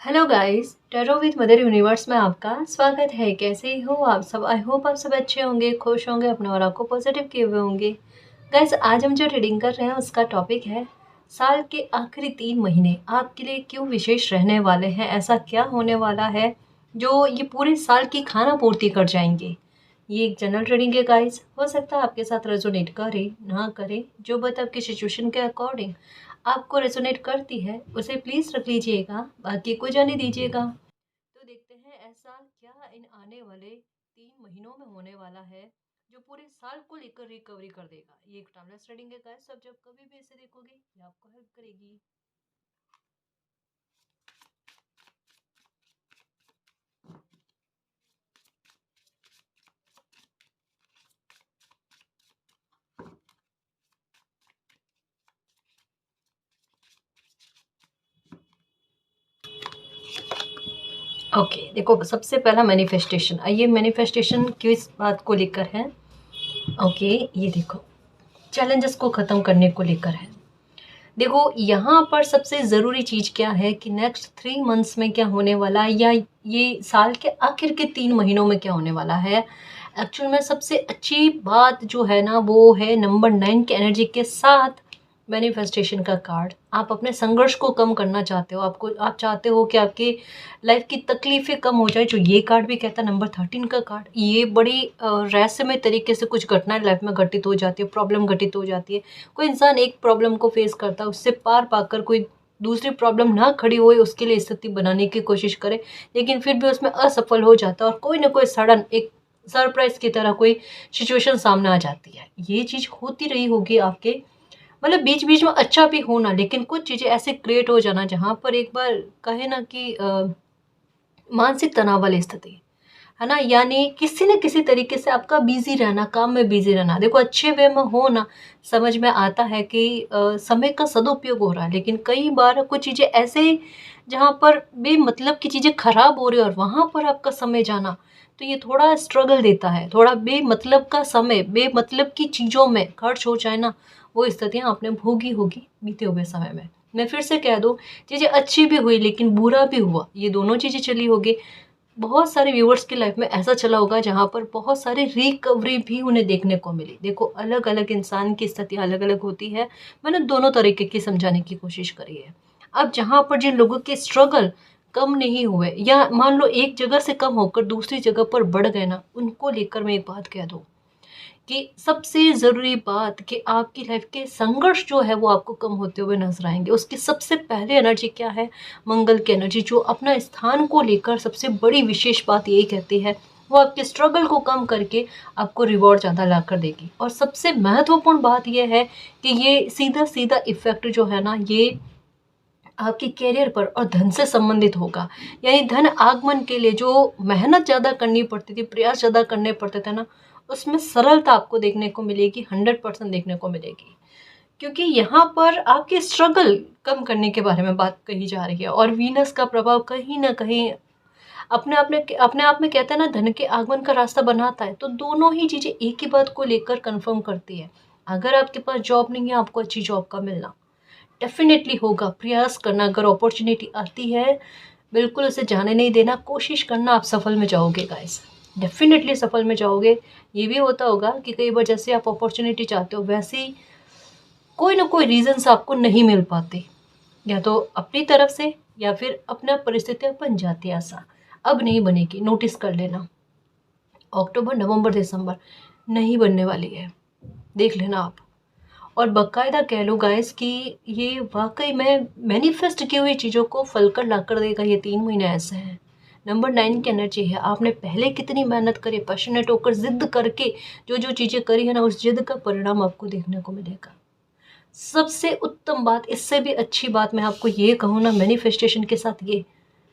Hello guys, tarot with mother universe में आपका स्वागत है। कैसे हो आप सब? आई होप आप सब अच्छे होंगे, खुश होंगे, अपने और को पॉजिटिव किए हुए होंगे। गाइस, आज हम जो रीडिंग कर रहे हैं उसका टॉपिक है साल के आखिरी 3 महीने आपके लिए क्यों विशेष रहने वाले हैं। ऐसा क्या होने वाला है जो ये पूरे साल की खाना पूर्ति कर जाएंगे। ये एक जनरल रीडिंग है गाइस, हो सकता है आपके साथ रेजोनेट करे ना करे, जो बात आपकी सिचुएशन के अकॉर्डिंग आपको रेजोनेट करती है उसे प्लीज रख लीजिएगा, बाकी को जाने दीजिएगा। तो देखते हैं ऐसा क्या इन आने वाले 3 महीनों में होने वाला है जो पूरे साल को लेकर रिकवरी कर देगा। ये एक टाइमलेस रीडिंग है गाइस, सब जब कभी भी इसे देखोगे ये आपको हेल्प करेगी। ओके, देखो सबसे पहला मैनिफेस्टेशन, आइए मैनिफेस्टेशन किस बात को लेकर है। ओके, ये देखो चैलेंजेस को ख़त्म करने को लेकर है। देखो यहाँ पर सबसे ज़रूरी चीज़ क्या है कि नेक्स्ट 3 मंथ्स में क्या होने वाला है, या ये साल के आखिर के 3 महीनों में क्या होने वाला है। एक्चुअल में सबसे अच्छी बात जो है ना वो है नंबर 9 के एनर्जी के साथ मैनिफेस्टेशन का कार्ड। आप अपने संघर्ष को कम करना चाहते हो, आप चाहते हो कि आपकी लाइफ की तकलीफ़ें कम हो जाए, जो ये कार्ड भी कहता है। नंबर 13 का कार्ड, ये बड़ी रहस्यमय तरीके से कुछ घटनाएं लाइफ में घटित हो जाती है, प्रॉब्लम घटित हो जाती है। कोई इंसान एक प्रॉब्लम को फेस करता है, उससे पार पाकर कोई दूसरी प्रॉब्लम ना खड़ी होए उसके लिए स्थिति बनाने की कोशिश करे, लेकिन फिर भी उसमें असफल हो जाता है और कोई ना कोई सडन एक सरप्राइज की तरह कोई सिचुएशन सामने आ जाती है। ये चीज़ होती रही होगी आपके, मतलब बीच बीच में अच्छा भी होना, लेकिन कुछ चीज़ें ऐसे क्रिएट हो जाना जहाँ पर एक बार कहे ना कि मानसिक तनाव वाली स्थिति है ना, यानी किसी न किसी तरीके से आपका बिजी रहना, काम में बिजी रहना। देखो अच्छे वे में हो ना, समझ में आता है कि समय का सदुपयोग हो रहा है, लेकिन कई बार कुछ चीज़ें ऐसे जहाँ पर बेमतलब की चीज़ें खराब हो रही है और वहाँ पर आपका समय जाना, तो ये थोड़ा स्ट्रगल देता है। थोड़ा बेमतलब का समय बेमतलब की चीज़ों में खर्च हो जाए ना, वो स्थितियाँ आपने भोगी होगी बीते हुए समय में। मैं फिर से कह दूँ, चीज़ें अच्छी भी हुई लेकिन बुरा भी हुआ, ये दोनों चीज़ें चली होगी। बहुत सारे व्यूअर्स की लाइफ में ऐसा चला होगा जहाँ पर बहुत सारी रिकवरी भी उन्हें देखने को मिली। देखो अलग अलग इंसान की स्थिति अलग अलग होती है, मैंने दोनों तरीके की समझाने की कोशिश करी है। अब जहाँ पर जिन लोगों के स्ट्रगल कम नहीं हुए, या मान लो एक जगह से कम होकर दूसरी जगह पर बढ़ गए ना, उनको लेकर मैं एक बात कह दूँ कि सबसे ज़रूरी बात कि आपकी लाइफ के संघर्ष जो है वो आपको कम होते हुए नजर आएंगे। उसकी सबसे पहले एनर्जी क्या है? मंगल की एनर्जी, जो अपना स्थान को लेकर सबसे बड़ी विशेष बात यही कहती है, वो आपके स्ट्रगल को कम करके आपको रिवॉर्ड ज़्यादा ला कर देगी। और सबसे महत्वपूर्ण बात यह है कि ये सीधा सीधा इफेक्ट जो है ना, ये आपके करियर पर और धन से संबंधित होगा। यानी धन आगमन के लिए जो मेहनत ज़्यादा करनी पड़ती थी, प्रयास ज़्यादा करने पड़ते थे ना, उसमें सरलता आपको देखने को मिलेगी, 100% देखने को मिलेगी। क्योंकि यहाँ पर आपके स्ट्रगल कम करने के बारे में बात कही जा रही है, और वीनस का प्रभाव कहीं ना कहीं अपने आप में कहते हैं ना, धन के आगमन का रास्ता बनाता है। तो दोनों ही चीज़ें एक ही बात को लेकर कंफर्म करती है। अगर आपके पास जॉब नहीं है, आपको अच्छी जॉब का मिलना डेफिनेटली होगा। प्रयास करना, अगर अपॉर्चुनिटी आती है बिल्कुल उसे जाने नहीं देना, कोशिश करना, आप सफल में जाओगे गाइस, डेफिनेटली सफल में जाओगे। ये भी होता होगा कि कई बार जैसे आप अपॉर्चुनिटी चाहते हो वैसे ही कोई ना कोई रीजन से आपको नहीं मिल पाते, या तो अपनी तरफ से या फिर अपना परिस्थितियाँ बन जाती है ऐसा। अब नहीं बनेगी, नोटिस कर लेना। अक्टूबर नवंबर दिसंबर नहीं बनने वाली है, देख लेना आप। और बाकायदा कह लो गाइस कि ये वाकई में मैनिफेस्ट की हुई चीज़ों को फल कर ला कर देगा। ये 3 महीने ऐसे हैं। नंबर 9 की एनर्जी है, आपने पहले कितनी मेहनत करी, पैशनेट होकर जिद करके जो जो चीज़ें करी है ना, उस जिद का परिणाम आपको देखने को मिलेगा। सबसे उत्तम बात, इससे भी अच्छी बात मैं आपको ये कहूँ ना मैनिफेस्टेशन के साथ, ये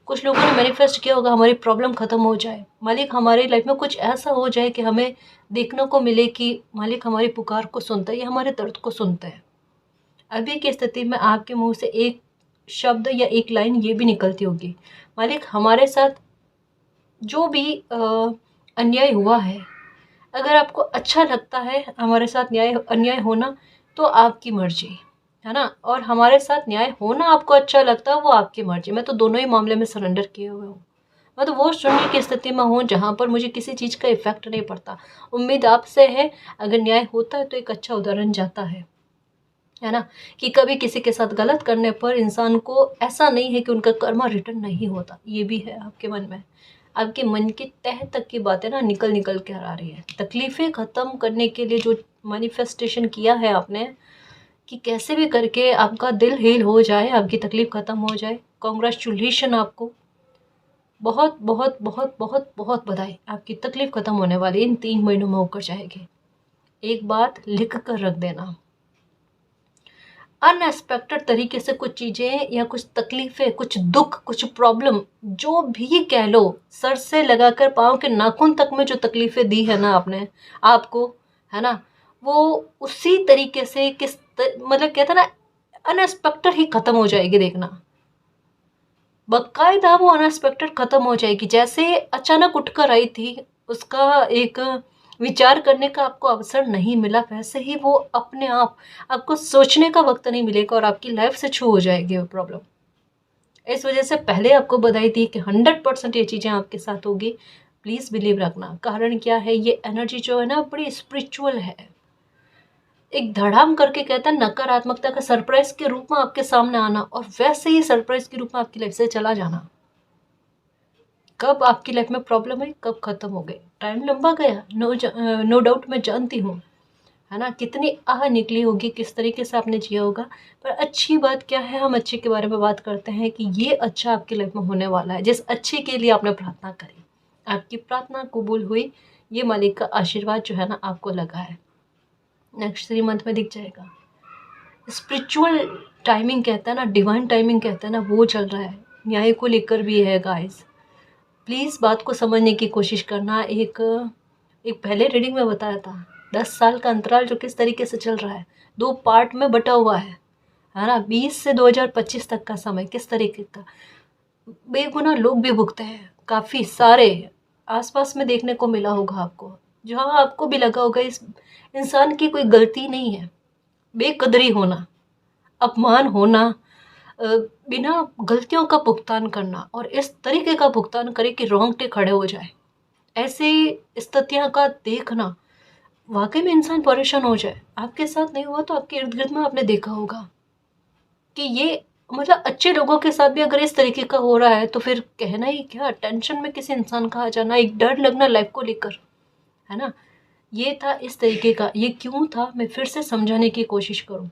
कुछ लोगों ने मैनिफेस्ट किया होगा हमारी प्रॉब्लम खत्म हो जाए, मालिक हमारी लाइफ में कुछ ऐसा हो जाए कि हमें देखने को मिले कि मालिक हमारी पुकार को सुनता है या हमारे दर्द को सुनता है। अभी की स्थिति में आपके मुंह से एक शब्द या एक लाइन ये भी निकलती होगी, मालिक हमारे साथ जो भी अन्याय हुआ है, अगर आपको अच्छा लगता है हमारे साथ न्याय अन्याय होना, तो आपकी मर्जी। है ना। और हमारे साथ न्याय होना आपको अच्छा लगता है वो आपकी मर्जी। मैं तो दोनों ही मामले में सरेंडर किए हुए हूँ। मैं तो वो शून्य की स्थिति में हूँ जहाँ पर मुझे किसी चीज़ का इफेक्ट नहीं पड़ता। उम्मीद आपसे है, अगर न्याय होता है तो एक अच्छा उदाहरण जाता है ना, कि कभी किसी के साथ गलत करने पर इंसान को ऐसा नहीं है कि उनका कर्मा रिटर्न नहीं होता। ये भी है आपके मन में, आपके मन की तह तक की बातें ना निकल निकल कर आ रही है। तकलीफ़ें ख़त्म करने के लिए जो मैनिफेस्टेशन किया है आपने, कि कैसे भी करके आपका दिल हील हो जाए, आपकी तकलीफ़ ख़त्म हो जाए, कॉन्ग्रेचुलेशन आपको। बहुत बहुत बहुत बहुत बहुत बधाई, आपकी तकलीफ़ ख़त्म होने वाली इन 3 महीनों में होकर जाएगी। एक बात लिख कर रख देना, अनएक्सपेक्टेड तरीके से कुछ चीज़ें या कुछ तकलीफ़ें, कुछ दुख, कुछ प्रॉब्लम, जो भी कह लो, सर से लगाकर पाँव के नाखून तक में जो तकलीफ़ें दी है ना आपने आपको, है ना, वो उसी तरीके से मतलब कहते हैं ना, अनएक्सपेक्टेड ही ख़त्म हो जाएगी। देखना, बाकायदा वो अनएक्सपेक्टेड ख़त्म हो जाएगी। जैसे अचानक उठकर आई थी, उसका एक विचार करने का आपको अवसर नहीं मिला, वैसे ही वो अपने आप आपको सोचने का वक्त नहीं मिलेगा और आपकी लाइफ से छू हो जाएगी वो प्रॉब्लम। इस वजह से पहले आपको बधाई थी कि 100% ये चीज़ें आपके साथ होगी। प्लीज़ बिलीव रखना। कारण क्या है, ये एनर्जी जो है ना बड़ी स्पिरिचुअल है। एक धड़ाम करके कहता है नकारात्मकता का सरप्राइज के रूप में आपके सामने आना, और वैसे ही सरप्राइज के रूप में आपकी लाइफ से चला जाना। कब आपकी लाइफ में प्रॉब्लम है, कब खत्म हो गई, टाइम लंबा गया, नो डाउट, मैं जानती हूँ, है ना, कितनी आह निकली होगी, किस तरीके से आपने जिया होगा। पर अच्छी बात क्या है, हम अच्छे के बारे में बात करते हैं कि ये अच्छा आपकी लाइफ में होने वाला है। जिस अच्छे के लिए आपने प्रार्थना करी, आपकी प्रार्थना कबूल हुई, ये मालिक का आशीर्वाद जो है ना आपको लगा है, नेक्स्ट 3 मंथ में दिख जाएगा। स्पिरिचुअल टाइमिंग कहता है ना, डिवाइन टाइमिंग कहता है ना, वो चल रहा है। न्याय को लेकर भी है गाइस। प्लीज़ बात को समझने की कोशिश करना। एक पहले रीडिंग में बताया था 10 साल का अंतराल जो किस तरीके से चल रहा है, 2 पार्ट में बटा हुआ है ना। 20 से 2025 तक का समय किस तरीके का, बेगुनाह लोग भी भुगते हैं, काफ़ी सारे आसपास में देखने को मिला होगा आपको, जहाँ आपको भी लगा होगा इस इंसान की कोई गलती नहीं है। बेकदरी होना, अपमान होना, बिना गलतियों का भुगतान करना, और इस तरीके का भुगतान करे कि रोंगटे खड़े हो जाए, ऐसी स्थितियाँ का देखना, वाकई में इंसान परेशान हो जाए। आपके साथ नहीं हुआ तो आपके इर्द गिर्द में आपने देखा होगा कि ये मतलब अच्छे लोगों के साथ भी अगर इस तरीके का हो रहा है तो फिर कहना ही क्या, टेंशन में किसी इंसान का आ जाना, एक डर लगना लाइफ को लेकर, है ना। ये था इस तरीके का। ये क्यों था, मैं फिर से समझाने की कोशिश करूँ।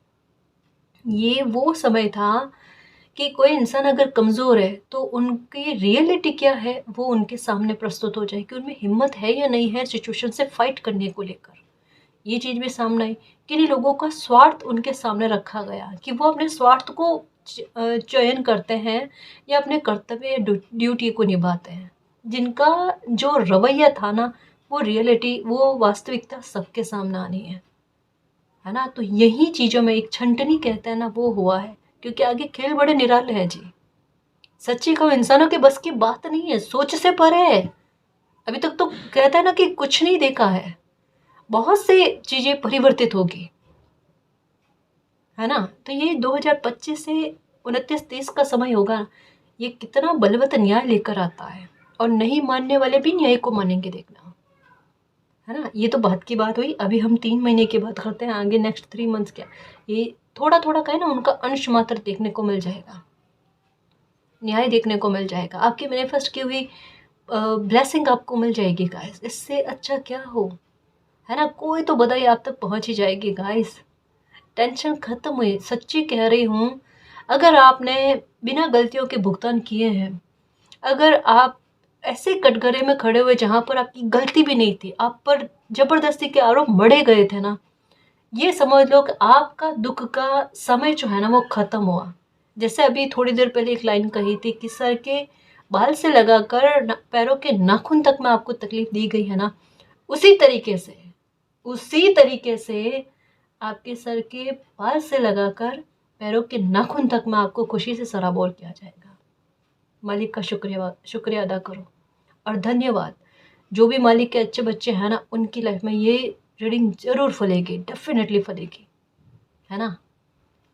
ये वो समय था कि कोई इंसान अगर कमज़ोर है तो उनकी रियलिटी क्या है वो उनके सामने प्रस्तुत हो जाए कि उनमें हिम्मत है या नहीं है सिचुएशन से फाइट करने को लेकर। ये चीज़ भी सामने आई कि नहीं, लोगों का स्वार्थ उनके सामने रखा गया कि वो अपने स्वार्थ को चयन करते हैं या अपने कर्तव्य ड्यूटी को निभाते हैं। जिनका जो रवैया था ना, वो रियलिटी, वो वास्तविकता सबके सामने आनी है ना। तो यही चीज़ों में एक छंटनी कहते हैं ना, वो हुआ है, क्योंकि आगे खेल बड़े निराले हैं जी। सच्ची कहूँ, इंसानों के बस की बात नहीं है, सोच से परे है। अभी तक तो कहता है ना कि कुछ नहीं देखा है, बहुत से चीज़ें परिवर्तित होगी, है ना। तो ये 2025 से 29-30 का समय होगा, ये कितना बलवत न्याय लेकर आता है, और नहीं मानने वाले भी न्याय को मानेंगे, देखना, है ना। ये तो बात की बात हुई। अभी हम 3 महीने की बात करते हैं, आगे नेक्स्ट 3 मंथ्स क्या, ये थोड़ा थोड़ा का है ना, उनका अंश मात्र देखने को मिल जाएगा, न्याय देखने को मिल जाएगा, आपकी मैनिफेस्ट की हुई ब्लेसिंग आपको मिल जाएगी गाइस। इससे अच्छा क्या हो, है ना। कोई तो बधाई आप तक पहुंच ही जाएगी गाइस। टेंशन खत्म हुई, सच्ची कह रही हूँ। अगर आपने बिना गलतियों के भुगतान किए हैं, अगर आप ऐसे कटघरे में खड़े हुए जहाँ पर आपकी गलती भी नहीं थी, आप पर जबरदस्ती के आरोप मढ़े गए थे ना, ये समझ लो कि आपका दुख का समय जो है ना वो खत्म हुआ। जैसे अभी थोड़ी देर पहले एक लाइन कही थी कि सर के बाल से लगाकर पैरों के नाखून तक में आपको तकलीफ दी गई है ना, उसी तरीके से आपके सर के बाल से लगाकर पैरों के नाखून तक में आपको खुशी से सराबोर किया जाएगा। मालिक का शुक्रिया अदा करो और धन्यवाद। जो भी मालिक के अच्छे बच्चे हैं ना, उनकी लाइफ में ये रीडिंग ज़रूर फलेगी, डेफिनेटली फलेगी, है ना।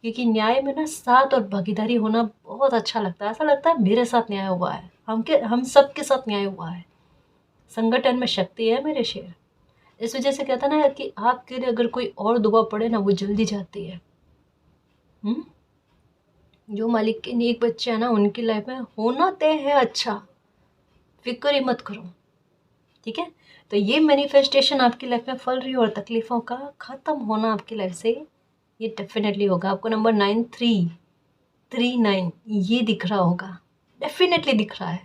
क्योंकि न्याय में ना साथ और भागीदारी होना बहुत अच्छा लगता है। ऐसा लगता है मेरे साथ न्याय हुआ है, हम सबके साथ न्याय हुआ है। संगठन में शक्ति है मेरे शेर। इस वजह से कहता ना कि आपके लिए अगर कोई और दुआ पड़े ना, वो जल्दी जाती है। जो मालिक के नेक बच्चे हैं ना, उनकी लाइफ में होना तय है अच्छा, फिक्र ही मत करो, ठीक है। तो ये मैनिफेस्टेशन आपकी लाइफ में फल रही हो और तकलीफ़ों का ख़त्म होना आपकी लाइफ से ये डेफिनेटली होगा। आपको नंबर 9339 ये दिख रहा होगा, डेफिनेटली दिख रहा है,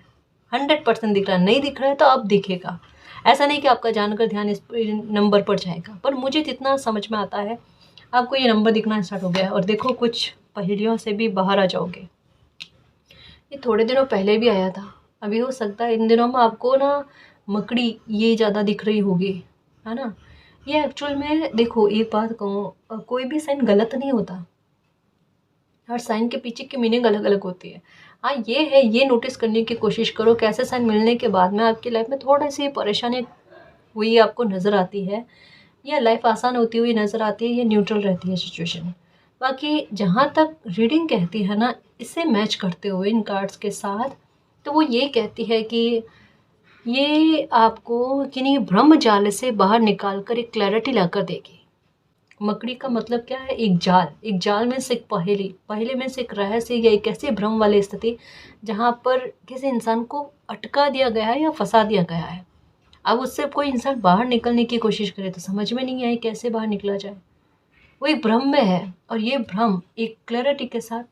100% दिख रहा है। नहीं दिख रहा है तो अब दिखेगा। ऐसा नहीं कि आपका जानकर ध्यान इस नंबर पर जाएगा, पर मुझे जितना समझ में आता है आपको ये नंबर दिखना स्टार्ट हो गया है। और देखो, कुछ पहेलियों से भी बाहर आ जाओगे। ये थोड़े दिनों पहले भी आया था, अभी हो सकता है इन दिनों में आपको ना मकड़ी ये ज़्यादा दिख रही होगी, है ना। ये एक्चुअल में देखो, एक बात कहूँ, कोई भी साइन गलत नहीं होता, हर साइन के पीछे की मीनिंग अलग अलग होती है। हाँ ये है, ये नोटिस करने की कोशिश करो कि ऐसे साइन मिलने के बाद में आपकी लाइफ में थोड़ी सी परेशानी हुई आपको नज़र आती है, या लाइफ आसान होती हुई नज़र आती है, या न्यूट्रल रहती है सिचुएशन। बाकी जहाँ तक रीडिंग कहती है ना, इसे मैच करते हुए इन कार्ड्स के साथ, तो वो ये कहती है कि ये आपको किन्हीं ब्रह्म जाल से बाहर निकाल कर एक क्लैरिटी लाकर देगी। मकड़ी का मतलब क्या है? एक जाल, एक जाल में से एक पहेली, पहेली में से एक रहस्य, या एक ऐसी भ्रम वाली स्थिति जहाँ पर किसी इंसान को अटका दिया गया है या फंसा दिया गया है। अब उससे कोई इंसान बाहर निकलने की कोशिश करे तो समझ में नहीं आए कैसे बाहर निकला जाए। वो एक भ्रम में है, और ये भ्रम एक क्लैरिटी के साथ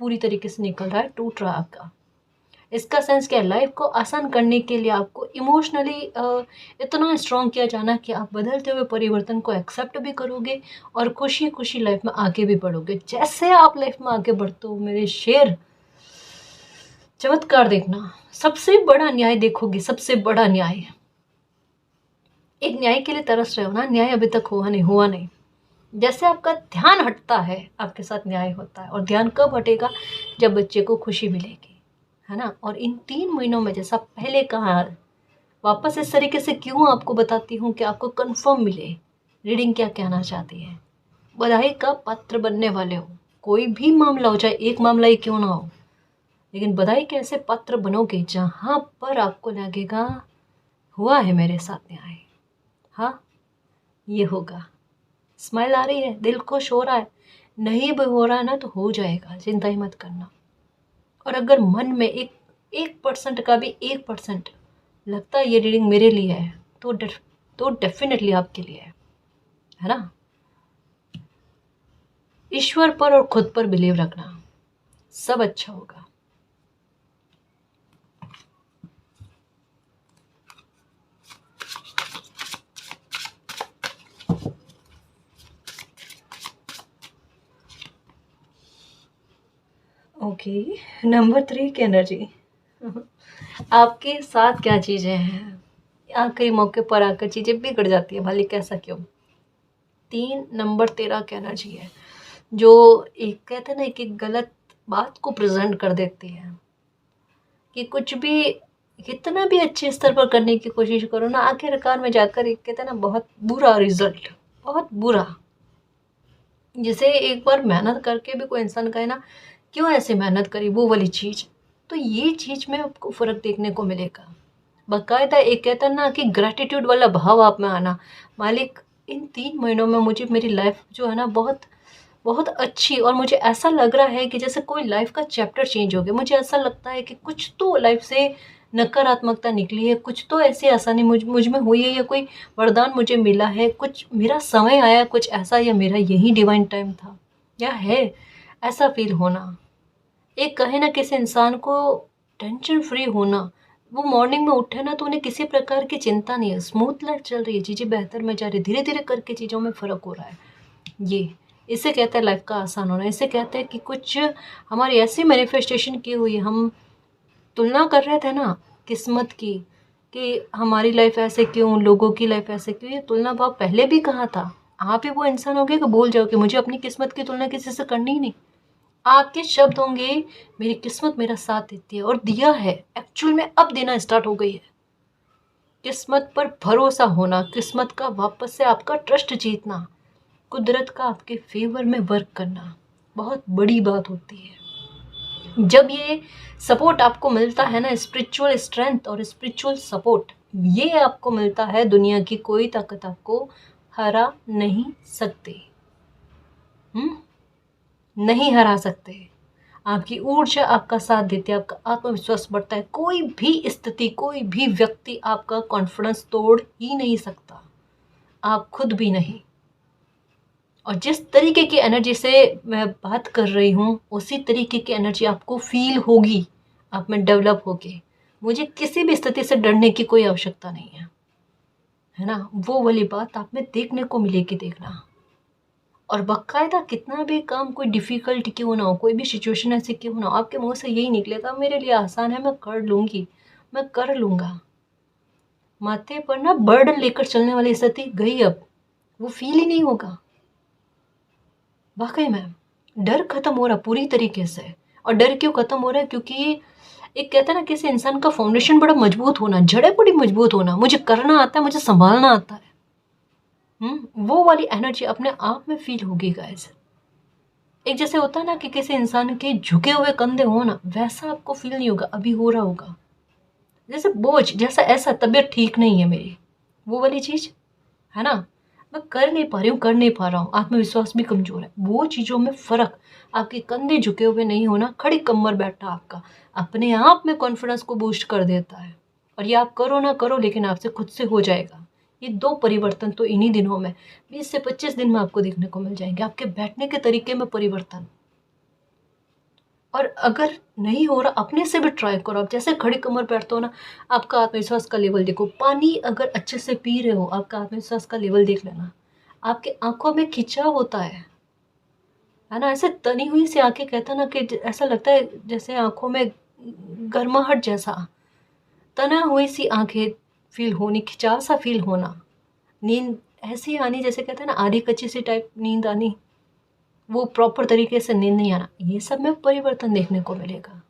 पूरी तरीके से निकल रहा है, टूट रहा है आपका। इसका सेंस क्या है? लाइफ को आसान करने के लिए आपको इमोशनली इतना स्ट्रॉन्ग किया जाना कि आप बदलते हुए परिवर्तन को एक्सेप्ट भी करोगे और खुशी खुशी लाइफ में आगे भी बढ़ोगे। जैसे आप लाइफ में आगे बढ़ते हो मेरे शेर, चमत्कार देखना, सबसे बड़ा न्याय देखोगे, सबसे बड़ा न्याय। एक न्याय के लिए तरस रहे हो ना, न्याय अभी तक हुआ नहीं। जैसे आपका ध्यान हटता है आपके साथ न्याय होता है। और ध्यान कब हटेगा? जब बच्चे को खुशी मिलेगी, है ना। और इन 3 महीनों में, जैसा पहले कहा, वापस इस तरीके से क्यों आपको बताती हूँ कि आपको कंफर्म मिले रीडिंग क्या कहना चाहती है। बधाई का पात्र बनने वाले हो, कोई भी मामला हो, चाहे एक मामला ही क्यों ना हो, लेकिन बधाई के ऐसे पात्र बनोगे जहाँ पर आपको लगेगा हुआ है मेरे साथ न्याय। हाँ, ये होगा। स्माइल आ रही है, दिल खुश हो रहा है, नहीं भी हो रहा है ना तो हो जाएगा, चिंता ही मत करना। और अगर मन में 1% का भी 1% लगता है ये रीडिंग मेरे लिए है, तो डेफिनेटली आपके लिए है ना। ईश्वर पर और खुद पर बिलीव रखना, सब अच्छा होगा। ओके, नंबर 3 की एनर्जी। आपके साथ क्या चीज़ें हैं, आखिरी मौके पर आकर चीज़ें बिगड़ जाती है, भले कैसा क्यों। 3 नंबर 13 की एनर्जी है, जो एक कहते हैं ना कि गलत बात को प्रेजेंट कर देती है, कि कुछ भी कितना भी अच्छे स्तर पर करने की कोशिश करो ना, आखिरकार में जाकर एक कहते हैं ना बहुत बुरा रिजल्ट, बहुत बुरा। जिसे एक बार मेहनत करके भी कोई इंसान कहे ना क्यों ऐसे मेहनत करी, वो वाली चीज़, तो ये चीज़ में आपको फ़र्क देखने को मिलेगा। बाकायदा एक कहता है ना कि ग्रैटिट्यूड वाला भाव आप में आना, मालिक इन 3 महीनों में मुझे मेरी लाइफ जो है ना बहुत बहुत अच्छी, और मुझे ऐसा लग रहा है कि जैसे कोई लाइफ का चैप्टर चेंज हो गया। मुझे ऐसा लगता है कि कुछ तो लाइफ से नकारात्मकता निकली है, कुछ तो ऐसी आसानी मुझ में हुई है, या कोई वरदान मुझे मिला है, कुछ मेरा समय आया कुछ ऐसा, या मेरा यही डिवाइन टाइम था, या है ऐसा फील होना। एक कहे ना किसी इंसान को टेंशन फ्री होना, वो मॉर्निंग में उठे ना तो उन्हें किसी प्रकार की चिंता नहीं है, स्मूथ लाइफ चल रही है, चीज़ें बेहतर में जा रही है, धीरे धीरे करके चीज़ों में फ़र्क हो रहा है। ये इसे कहते हैं लाइफ का आसान होना। इसे कहते हैं कि कुछ हमारी ऐसी मैनिफेस्टेशन की हुई, हम तुलना कर रहे थे ना किस्मत की, कि हमारी लाइफ ऐसे क्यों, लोगों की लाइफ ऐसे क्यों। ये तुलना भाव पहले भी कहा था। आप ही वो इंसान हो गए कि भूल जाओ कि मुझे अपनी किस्मत की तुलना किसी से करनी ही नहीं। आपके शब्द होंगे मेरी किस्मत मेरा साथ देती है, और दिया है एक्चुअल में, अब देना स्टार्ट हो गई है। किस्मत पर भरोसा होना, किस्मत का वापस से आपका ट्रस्ट जीतना, कुदरत का आपके फेवर में वर्क करना, बहुत बड़ी बात होती है। जब ये सपोर्ट आपको मिलता है ना, स्पिरिचुअल स्ट्रेंथ और स्पिरिचुअल सपोर्ट, ये आपको मिलता है, दुनिया की कोई ताकत आपको हरा नहीं सकती। नहीं हरा सकते। आपकी ऊर्जा आपका साथ देती है, आपका आत्मविश्वास बढ़ता है। कोई भी स्थिति, कोई भी व्यक्ति आपका कॉन्फिडेंस तोड़ ही नहीं सकता, आप खुद भी नहीं। और जिस तरीके की एनर्जी से मैं बात कर रही हूँ, उसी तरीके की एनर्जी आपको फील होगी, आप में डेवलप होगी। मुझे किसी भी स्थिति से डरने की कोई आवश्यकता नहीं है ना। वो वाली बात आप में देखने को मिलेगी, देखना। और बाकायदा कितना भी काम, कोई डिफ़िकल्ट क्यों ना हो, कोई भी सिचुएशन ऐसी क्यों ना हो, आपके मुंह से यही निकलेगा, मेरे लिए आसान है, मैं कर लूँगी, मैं कर लूँगा। माथे पर ना बर्डन लेकर चलने वाली स्थिति गई, अब वो फील ही नहीं होगा। वाकई में डर खत्म हो रहा पूरी तरीके से। और डर क्यों खत्म हो रहा है? क्योंकि एक कहता है ना, किसी इंसान का फाउंडेशन बड़ा मजबूत होना, जड़ें बड़ी मजबूत होना, मुझे करना आता है, मुझे संभालना आता है। वो वाली एनर्जी अपने आप में फील होगी गाइस। एक जैसे होता है ना कि किसी इंसान के झुके हुए कंधे हो ना, वैसा आपको फील नहीं होगा, अभी हो रहा होगा। जैसे बोझ, जैसा ऐसा तबीयत ठीक नहीं है मेरी, वो वाली चीज़ है ना। मैं कर नहीं पा रही हूँ, कर नहीं पा रहा हूँ, आत्मविश्वास भी कमज़ोर है, वो चीज़ों में फ़र्क। आपके कंधे झुके हुए नहीं होना, खड़ी कमर बैठा आपका अपने आप में कॉन्फिडेंस को बूस्ट कर देता है। और ये आप करो ना करो, लेकिन आपसे खुद से हो जाएगा। ये 2 परिवर्तन तो इन्हीं दिनों में, 20 से 25 दिन में आपको देखने को मिल जाएंगे। आपके बैठने के तरीके में परिवर्तन। और अगर नहीं हो रहा, अपने से भी ट्राई करो। आप जैसे खड़ी कमर बैठते हो ना, आपका आत्मविश्वास का लेवल देखो। पानी अगर अच्छे से पी रहे हो, आपका आत्मविश्वास का लेवल देख लेना। आपके आंखों में खिंचाव होता है ना। ऐसे तनी हुई सी आंखें, कहता ना कि ऐसा लगता है जैसे आंखों में गर्माहट जैसा, तना हुई सी आंखें फील होनी, खिंचाव सा फील होना, नींद ऐसी आनी जैसे कहते हैं ना आधी कच्ची सी टाइप नींद आनी, वो प्रॉपर तरीके से नींद नहीं आना। ये सब में परिवर्तन देखने को मिलेगा,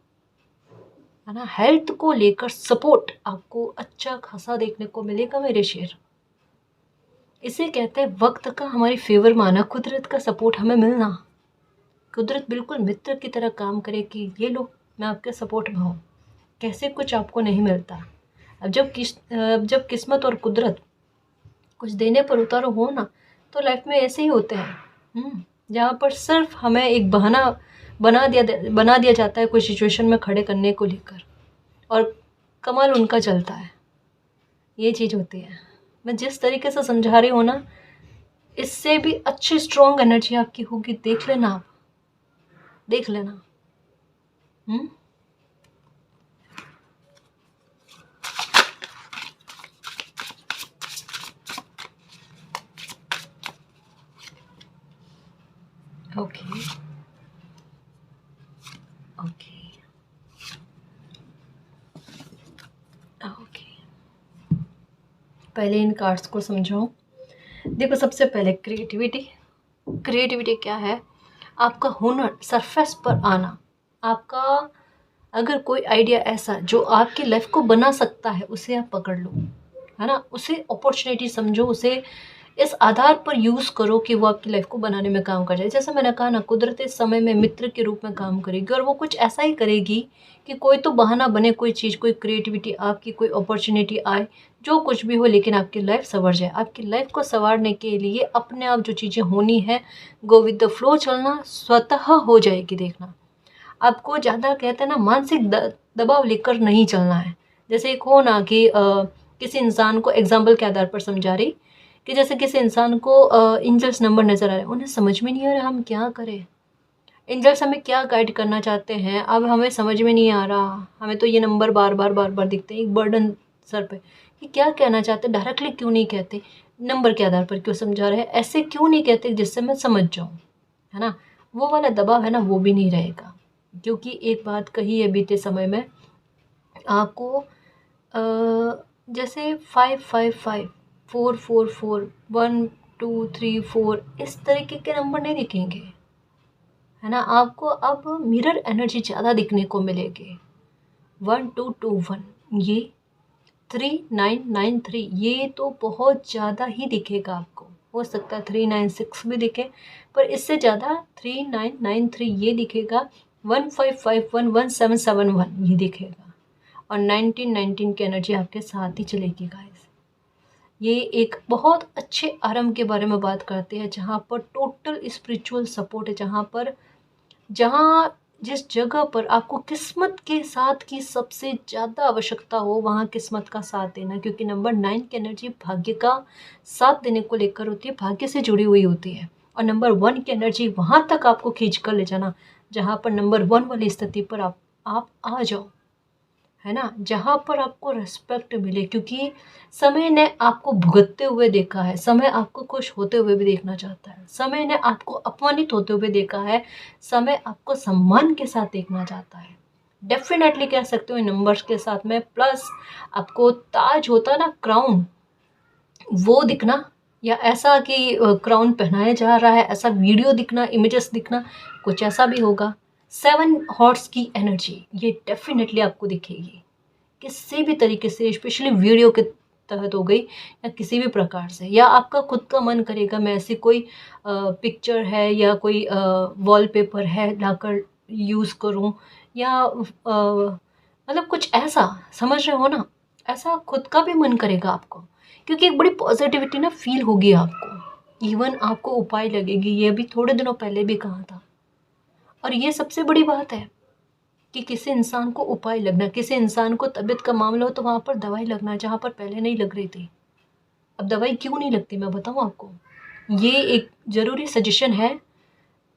है ना। हेल्थ को लेकर सपोर्ट आपको अच्छा खासा देखने को मिलेगा मेरे शेर। इसे कहते हैं वक्त का हमारी फेवर माना, कुदरत का सपोर्ट हमें मिलना। कुदरत बिल्कुल मित्र की तरह काम करे कि ये लो, मैं आपके सपोर्ट में हूँ। कैसे कुछ आपको नहीं मिलता। अब जब किस्मत और कुदरत कुछ देने पर उतारू हो ना, तो लाइफ में ऐसे ही होते हैं। जहाँ पर सिर्फ हमें एक बहाना बना दिया जाता है कोई सिचुएशन में खड़े करने को लेकर, और कमाल उनका चलता है। ये चीज़ होती है। मैं जिस तरीके से समझा रही हूँ ना, इससे भी अच्छी स्ट्रॉन्ग एनर्जी आपकी होगी। देख लेना, आप देख लेना। ओके ओके ओके, पहले इन कार्ड्स को समझाओ। देखो, सबसे पहले क्रिएटिविटी क्या है? आपका हुनर सरफेस पर आना। आपका अगर कोई आइडिया ऐसा जो आपकी लाइफ को बना सकता है, उसे आप पकड़ लो, है ना। उसे अपॉर्चुनिटी समझो, उसे इस आधार पर यूज़ करो कि वो आपकी लाइफ को बनाने में काम कर जाए। जैसे मैंने कहा ना, कुदरत इस समय में मित्र के रूप में काम करेगी, और वो कुछ ऐसा ही करेगी कि कोई तो बहाना बने, कोई चीज़, कोई क्रिएटिविटी आपकी, कोई अपॉर्चुनिटी आए, जो कुछ भी हो, लेकिन आपकी लाइफ संवर जाए। आपकी लाइफ को संवारने के लिए अपने आप जो चीज़ें होनी है, गो विद द फ्लो चलना, स्वतः हो जाएगी। देखना, आपको ज़्यादा कहते हैं ना मानसिक दबाव लेकर नहीं चलना है। जैसे एक हो ना कि किसी इंसान को एग्जाम्पल के आधार पर समझा रही, कि जैसे किसी इंसान को एंजल्स नंबर नज़र आ रहे हैं, उन्हें समझ में नहीं आ रहा हम क्या करें, एंजल्स हमें क्या गाइड करना चाहते हैं, अब हमें समझ में नहीं आ रहा। हमें तो ये नंबर बार बार दिखते हैं, एक बर्डन सर पे, कि क्या कहना चाहते, डायरेक्टली क्यों नहीं कहते, नंबर के आधार पर क्यों समझा रहे हैं, ऐसे क्यों नहीं कहते जिससे मैं समझ जाऊँ, है ना। वो वाला दबाव है ना, वो भी नहीं रहेगा। क्योंकि एक बात कही है बीते समय में आपको, जैसे 555 444 1 2 3 4 इस तरीके के नंबर नहीं दिखेंगे, है ना। आपको अब मिरर एनर्जी ज़्यादा दिखने को मिलेगी। 1221, ये 3993, ये तो बहुत ज़्यादा ही दिखेगा आपको। हो सकता है 396 भी दिखे, पर इससे ज़्यादा 3993 ये दिखेगा, 15511771 ये दिखेगा, और 1919 की एनर्जी आपके साथ ही चलेगी गाइस। ये एक बहुत अच्छे आराम के बारे में बात करते हैं, जहाँ पर टोटल स्पिरिचुअल सपोर्ट है, जहाँ जिस जगह पर आपको किस्मत के साथ की सबसे ज़्यादा आवश्यकता हो, वहाँ किस्मत का साथ देना, क्योंकि नंबर 9 की एनर्जी भाग्य का साथ देने को लेकर होती है, भाग्य से जुड़ी हुई होती है। और नंबर 1 की एनर्जी वहाँ तक आपको खींच कर ले जाना जहाँ पर नंबर 1 वाली स्थिति पर आप आ जाओ, है ना, जहाँ पर आपको रिस्पेक्ट मिले, क्योंकि समय ने आपको भुगतते हुए देखा है, समय आपको खुश होते हुए भी देखना चाहता है, समय ने आपको अपमानित होते हुए देखा है, समय आपको सम्मान के साथ देखना चाहता है। डेफिनेटली कह सकते हो इन नंबर्स के साथ में, प्लस आपको ताज होता ना, क्राउन, वो दिखना, या ऐसा कि क्राउन पहनाया जा रहा है ऐसा वीडियो दिखना, इमेजेस दिखना, कुछ ऐसा भी होगा। 7 हॉर्स की एनर्जी ये डेफिनेटली आपको दिखेगी किसी भी तरीके से, स्पेशली वीडियो के तहत हो गई या किसी भी प्रकार से, या आपका खुद का मन करेगा मैं ऐसी कोई पिक्चर है या कोई वॉलपेपर है लाकर यूज़ करूं, या मतलब कुछ ऐसा, समझ रहे हो ना, ऐसा खुद का भी मन करेगा आपको, क्योंकि एक बड़ी पॉजिटिविटी ना फील होगी आपको, इवन आपको उपाय लगेगी। ये भी थोड़े दिनों पहले भी कहा था, और ये सबसे बड़ी बात है कि किसी इंसान को उपाय लगना, किसी इंसान को तबीयत का मामला हो तो वहाँ पर दवाई लगना जहाँ पर पहले नहीं लग रही थी। अब दवाई क्यों नहीं लगती मैं बताऊँ आपको, ये एक ज़रूरी सजेशन है,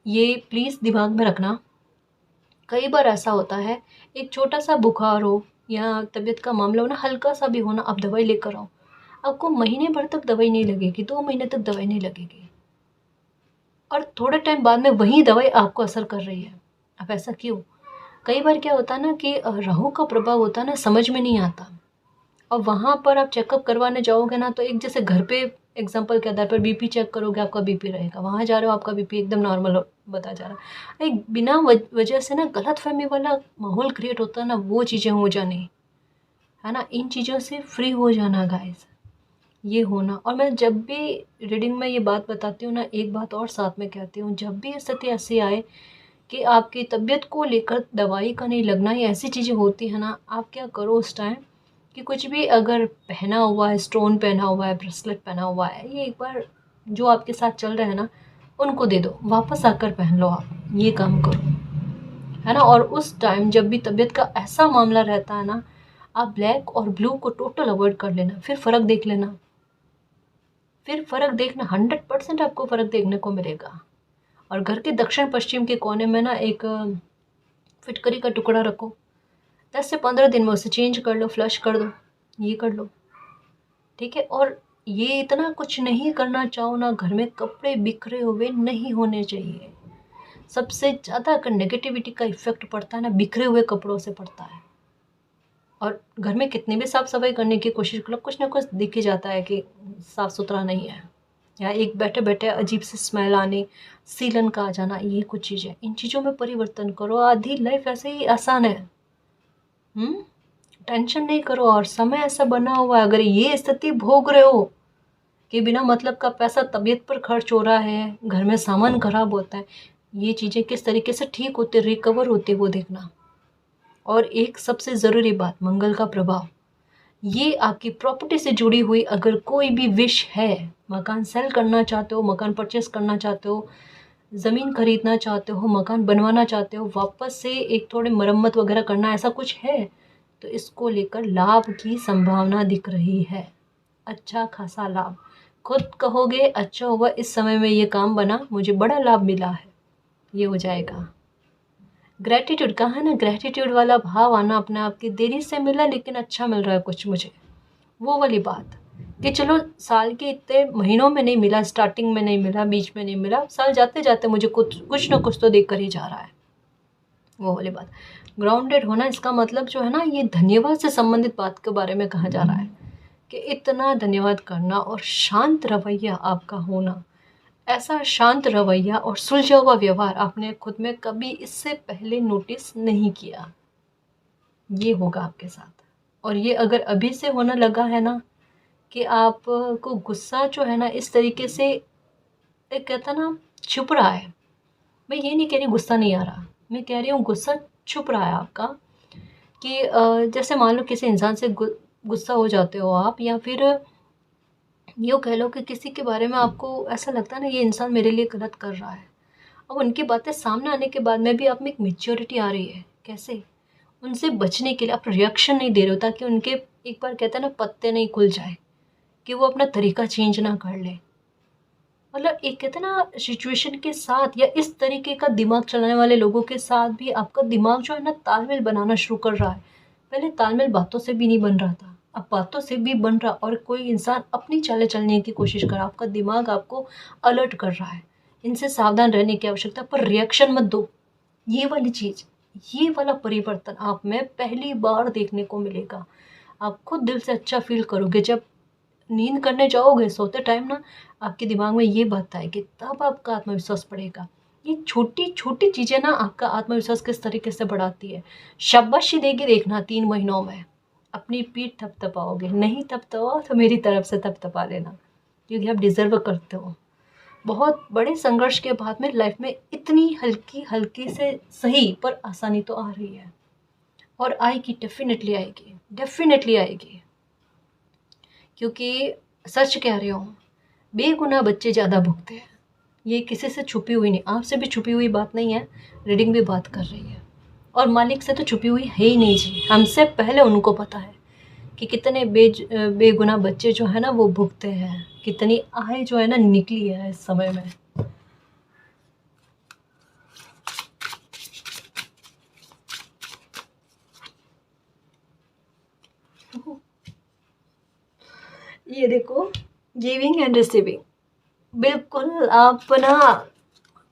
ये प्लीज़ दिमाग में रखना। कई बार ऐसा होता है, एक छोटा सा बुखार हो या तबीयत का मामला हो ना, हल्का सा भी हो ना, आप दवाई लेकर आओ, आपको महीने भर तक दवाई नहीं लगेगी, 2 महीने तक दवाई नहीं लगेगी, और थोड़े टाइम बाद में वही दवाई आपको असर कर रही है। अब ऐसा क्यों? कई बार क्या होता है ना कि राहु का प्रभाव होता है ना, समझ में नहीं आता, और वहाँ पर आप चेकअप करवाने जाओगे ना, तो एक जैसे घर पे एग्जांपल के आधार पर बीपी चेक करोगे, आपका बीपी रहेगा, वहाँ जा रहे हो आपका बीपी एकदम नॉर्मल बता जा रहा है, एक बिना वजह से ना गलतफहमी वाला माहौल क्रिएट होता है ना, वो चीज़ें हो जानी, है ना, इन चीज़ों से फ्री हो जाना गाइस, ये होना। और मैं जब भी रीडिंग में ये बात बताती हूँ ना, एक बात और साथ में कहती हूँ, जब भी स्थिति ऐसी आए कि आपकी तबीयत को लेकर दवाई का नहीं लगना, ये ऐसी चीज़ें होती है ना, आप क्या करो उस टाइम कि कुछ भी अगर पहना हुआ है, स्टोन पहना हुआ है, ब्रेसलेट पहना हुआ है, ये एक बार जो आपके साथ चल रहा है ना, उनको दे दो, वापस आकर पहन लो, आप ये काम करो, है ना। और उस टाइम जब भी तबीयत का ऐसा मामला रहता है ना, आप ब्लैक और ब्लू को टोटल अवॉइड कर लेना, फिर फ़र्क देख लेना, फिर फ़र्क देखना, 100% आपको फ़र्क देखने को मिलेगा। और घर के दक्षिण पश्चिम के कोने में ना एक फिटकरी का टुकड़ा रखो, 10 से 15 दिन में उसे चेंज कर लो, फ्लश कर दो, ये कर लो, ठीक है। और ये इतना कुछ नहीं करना चाहो ना, घर में कपड़े बिखरे हुए नहीं होने चाहिए। सबसे ज़्यादा अगर नेगेटिविटी का इफेक्ट पड़ता है ना, बिखरे हुए कपड़ों से पड़ता है। और घर में कितनी भी साफ़ सफाई करने की कोशिश करो, कुछ ना कुछ दिख ही जाता है कि साफ़ सुथरा नहीं है, या एक बैठे बैठे अजीब सी स्मेल आनी, सीलन का आ जाना, ये कुछ चीज़ें, इन चीज़ों में परिवर्तन करो, आधी लाइफ ऐसे ही आसान है। टेंशन नहीं करो। और समय ऐसा बना हुआ है, अगर ये स्थिति भोग रहे हो कि बिना मतलब का पैसा तबीयत पर खर्च हो रहा है, घर में सामान खराब होता है, ये चीज़ें किस तरीके से ठीक होते, रिकवर होते, वो देखना। और एक सबसे ज़रूरी बात, मंगल का प्रभाव, ये आपकी प्रॉपर्टी से जुड़ी हुई अगर कोई भी विश है, मकान सेल करना चाहते हो, मकान परचेस करना चाहते हो, ज़मीन खरीदना चाहते हो, मकान बनवाना चाहते हो, वापस से एक थोड़े मरम्मत वगैरह करना, ऐसा कुछ है तो इसको लेकर लाभ की संभावना दिख रही है, अच्छा खासा लाभ। खुद कहोगे अच्छा हुआ इस समय में ये काम बना, मुझे बड़ा लाभ मिला है, ये हो जाएगा। ग्रैटिट्यूड कहा है ना, ग्रैटिट्यूड वाला भाव आना अपने आप की, देरी से मिला लेकिन अच्छा मिल रहा है कुछ मुझे, वो वाली बात कि चलो साल के इतने महीनों में नहीं मिला, स्टार्टिंग में नहीं मिला, बीच में नहीं मिला, साल जाते जाते मुझे कुछ ना कुछ तो देख कर ही जा रहा है, वो वाली बात। ग्राउंडेड होना, इसका मतलब जो है ना, ये धन्यवाद से संबंधित बात के बारे में कहा जा रहा है कि इतना धन्यवाद करना, और शांत रवैया आपका होना, ऐसा शांत रवैया और सुलझा हुआ व्यवहार आपने खुद में कभी इससे पहले नोटिस नहीं किया, ये होगा आपके साथ। और ये अगर अभी से होने लगा है ना, कि आप को गुस्सा जो है ना इस तरीके से एक कहता ना छुप रहा है। मैं ये नहीं कह रही गुस्सा नहीं आ रहा, मैं कह रही हूँ गुस्सा छुप रहा है आपका। कि जैसे मान लो किसी इंसान से गुस्सा हो जाते हो आप, या फिर यूँ कह लो कि किसी के बारे में आपको ऐसा लगता है ना ये इंसान मेरे लिए गलत कर रहा है। अब उनकी बातें सामने आने के बाद में भी आप में एक मैच्योरिटी आ रही है। कैसे? उनसे बचने के लिए आप रिएक्शन नहीं दे रहे हो, ताकि उनके एक बार कहते हैं ना पत्ते नहीं खुल जाए, कि वो अपना तरीका चेंज ना कर ले। मतलब एक कहते हैं ना सिचुएशन के साथ या इस तरीके का दिमाग चलाने वाले लोगों के साथ भी आपका दिमाग जो है ना तालमेल बनाना शुरू कर रहा है। पहले तालमेल बातों से भी नहीं बन रहा था, अब बातों से भी बन रहा, और कोई इंसान अपनी चालें चलने की कोशिश कर रहा, आपका दिमाग आपको अलर्ट कर रहा है। इनसे सावधान रहने की आवश्यकता, पर रिएक्शन मत दो। ये वाली चीज़, ये वाला परिवर्तन आप में पहली बार देखने को मिलेगा। आप खुद दिल से अच्छा फील करोगे जब नींद करने जाओगे, सोते टाइम ना आपके दिमाग में ये बात आएगी, तब आपका आत्मविश्वास बढ़ेगा। ये छोटी छोटी चीज़ें ना आपका आत्मविश्वास किस तरीके से बढ़ाती है। शाबाशी देगी देखना 3 महीनों में, अपनी पीठ थपथपाओगे। नहीं थपथपाओ तो मेरी तरफ से थपथपा लेना, क्योंकि आप डिज़र्व करते हो। बहुत बड़े संघर्ष के बाद में लाइफ में इतनी हल्की हल्की से सही पर आसानी तो आ रही है, और आएगी, डेफिनेटली आएगी, डेफिनेटली आएगी। क्योंकि सच कह रही हूँ, बेगुनाह बच्चे ज़्यादा भुगते हैं। ये किसी से छुपी हुई नहीं, आपसे भी छुपी हुई बात नहीं है, रीडिंग भी बात कर रही है। और मालिक से तो छुपी हुई है ही नहीं जी, हमसे पहले उनको पता है कि कितने बेगुनाह बच्चे जो है ना वो भुगते हैं, कितनी आय जो है ना निकली है इस समय में। ये देखो, गिविंग एंड रिसीविंग, बिल्कुल आप ना